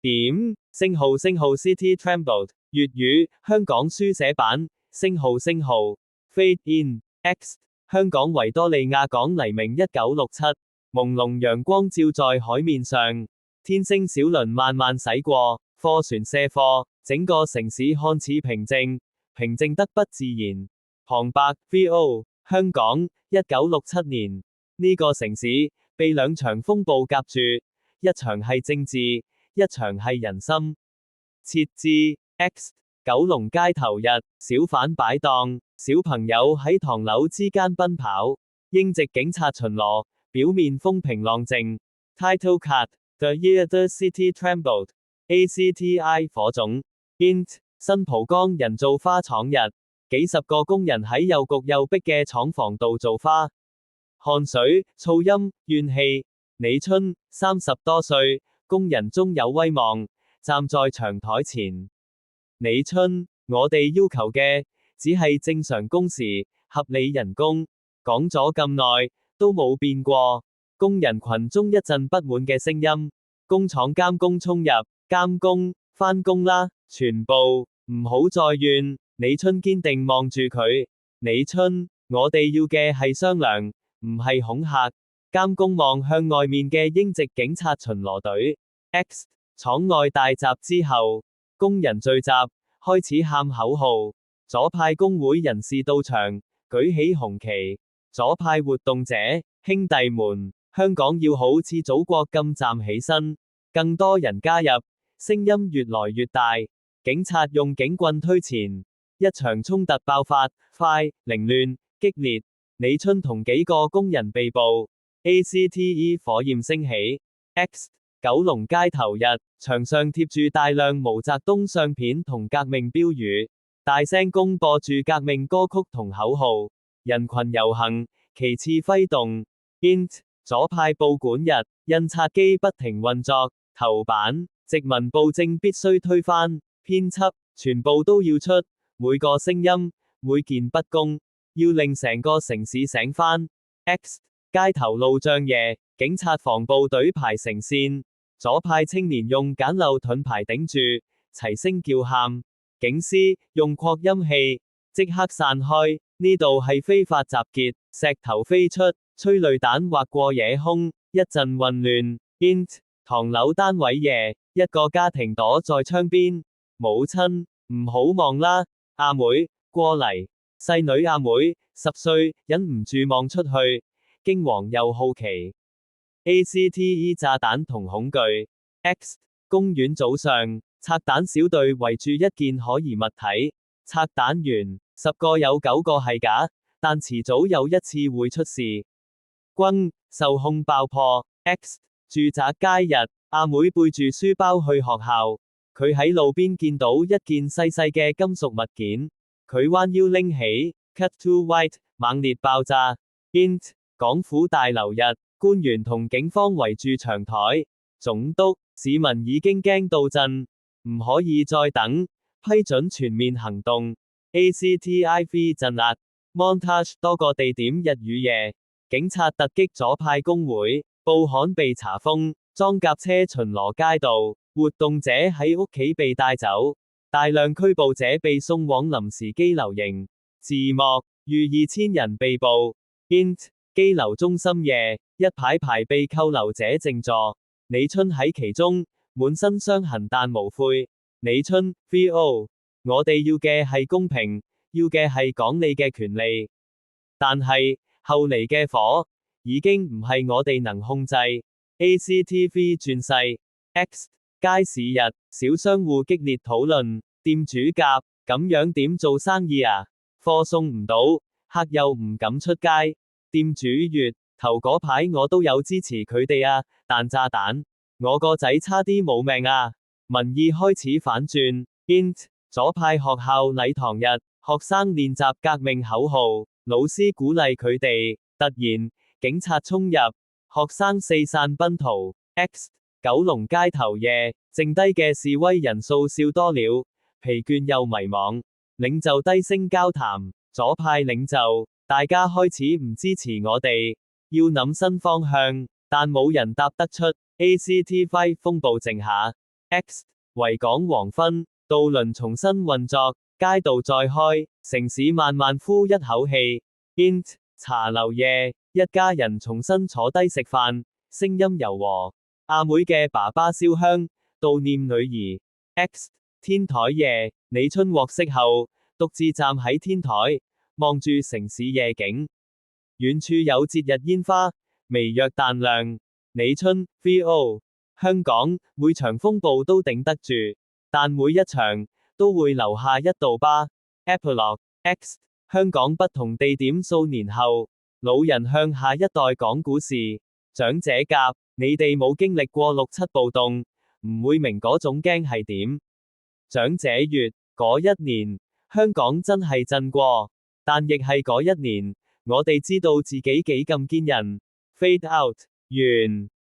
點星號 City Trembled 粵語香港書寫版星號 Fade in X 香港維多利亞港黎明1967朦朧陽光照在海面上，天星小輪慢慢駛過，貨船卸貨，整個城市看似平靜，平靜得不自然。旁白 VO 香港1967年呢個城市被兩場風暴夾住，一場係政治，一場係人心。設置 X 九龍街頭日，小販擺檔，小朋友喺唐樓之間奔跑，英籍警察巡邏，表面風平浪靜。Title Card The Year the City Trembled ACTI 火種 Int 新蒲崗人造花廠日，幾十個工人喺又焗又逼嘅廠房度做花。汗水、噪音、怨氣。李春30多歲，工人中有威望，站在長台前。李春，我哋要求嘅只係正常工時、合理人工，講咗咁耐都冇變過。工人群中一陣不滿嘅聲音，工廠監工衝入，監工，返工啦，全部唔好再怨。李春堅定望住佢，李春，我哋要嘅係商量，唔係恐嚇。監工望向外面嘅英籍警察巡邏隊。X 廠外大閘之後，工人聚集，開始喊口號。左派工會人士到場，舉起紅旗。左派活動者，兄弟們，香港要好似祖國咁站起身。更多人加入，聲音越來越大。警察用警棍推前，一場衝突爆發，快、凌亂、激烈。李春同幾個工人被捕。ACTE 火焰升起。X 九龍街頭日，牆上貼住大量毛澤東相片同革命標語，大聲公播住革命歌曲同口號。人群遊行，旗幟揮動。Int 左派報館日，印刷機不停運作，頭版殖民暴政必須推翻，編輯全部都要出，每個聲音，每件不公，要令成個城市醒返。X 街頭路障夜，警察防暴隊排成線，左派青年用簡陋盾牌頂住，齊聲叫喊。警司用擴音器，即刻散開，呢度係非法集結，石頭飛出，催淚彈劃過夜空，一陣混亂。Int 唐樓單位夜，一個家庭躲在窗邊，母親，唔好望啦，阿妹，過嚟，細女阿妹10歲，忍唔住望出去。驚惶又好奇。ACTE 炸彈同恐懼。X 公園早上，拆彈小隊圍住一件可疑物體，拆彈完，10個有9個係假，但遲早有一次會出事。轟，受控爆破。X 住宅街日，阿妹背住書包去學校，佢喺路邊見到一件細細嘅金屬物件，佢彎腰拎起 ，cut to white， 猛烈爆炸。Int港府大樓日，官員同警方圍住長台。總督，市民已經驚到震，唔可以再等，批准全面行動。ACTIV 鎮壓 Montage 多個地點日與夜，警察突擊左派工會，報刊被查封，裝甲車巡邏街道，活動者喺屋企被帶走，大量拘捕者被送往臨時羈留營。字幕逾2000人被捕。Int 羈留中心夜，一排排被扣留者靜坐，李春喺其中，滿身傷痕但無悔。李春 VO 我哋要嘅係公平，要嘅係講你嘅權利，但係後嚟嘅火已經唔係我哋能控制。ACTV 轉世 X 街市日，小商戶激烈討論，店主甲咁樣點做生意啊？貨送唔到，客又唔敢出街。店主乙頭嗰排我都有支持佢哋啊，但炸彈，我個仔差啲冇命啊！民意開始反轉。Int 左派學校禮堂日，學生練習革命口號，老師鼓勵佢哋。突然，警察衝入，學生四散奔逃。X 九龍街頭夜，剩低嘅示威人數少多了，疲倦又迷惘。領袖低聲交談，左派領袖，大家開始唔支持我哋，要諗新方向，但冇人答得出。ACTV 風暴靜下。X 維港黃昏，渡輪重新運作，街道再開，城市慢慢呼一口氣。Int 茶樓夜，一家人重新坐低食飯，聲音柔和。阿妹嘅爸爸燒香，悼念女兒。X 天台夜，李春獲釋後，獨自站喺天台，望住城市夜景。遠處有節日煙花，微弱但亮。李春 VO 香港每場風暴都頂得住，但每一場都會留下一道疤。Epilogue X 香港不同地點數年後，老人向下一代講故事。長者甲，你哋冇經歷過6·7暴動，唔會明嗰種驚係點。長者乙，嗰一年，香港真係震過，但亦係嗰一年，我哋知道自己幾咁堅韌。Fade out 完。